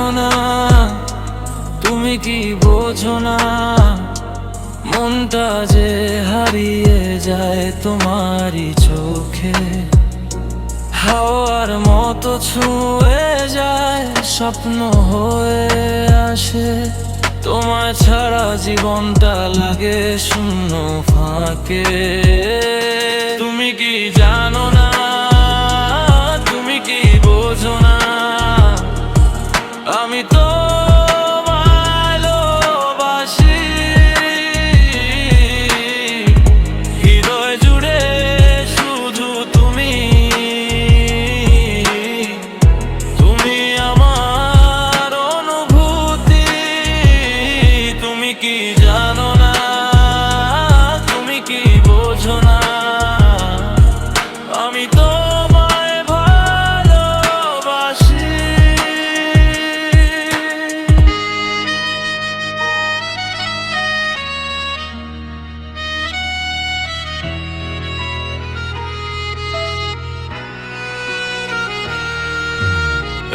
জানো না, তুমি কি বোঝো না, মনটা যে হারিয়ে যায় তোমারই চোখে। হাওয়ার মতো ছুঁয়ে যায়, স্বপ্ন হয়ে আসে। তোমায় ছাড়া জীবনটা লাগে শূন্য ফাঁকে। তুমি কি জানো না, তুমি কি বোঝো না, আমি তো ভালোবাসি। হৃদয় জুড়ে শুধু তুমি, তুমি আমার অনুভূতি। তুমি কি জানো না, তুমি কি বোঝো না, আমি তোমায় ভালোবাসি।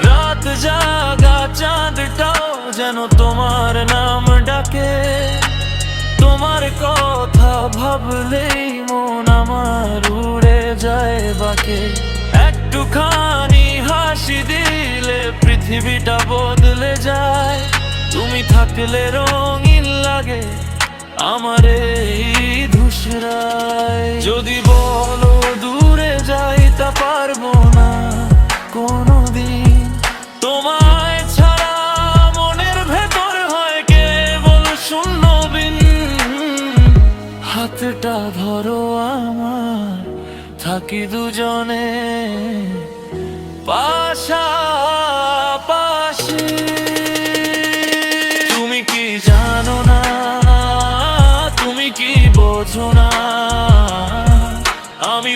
রাত জাগা চাঁদটাও যেন তোমার নাম ডাকে। তোমার কথা ভাবলেই মন আমার উড়ে যায় বাকে। একটুখানি হাসি দিলে পৃথিবীটা বদলে যায়। তুমি থাকলে রঙিন লাগে আমার এই ধূসরায়। যদি বলো দূরে যাই তা পারবো না কোনোদিন। তোমায় ছাড়া মনের ভেতর হয় কেবল শূন্য বিন। হাতটা ধরো আমার, থাকি দুজনে পাশাপাশি। তুমি কি জানো না, তুমি কি বোঝো না, আমি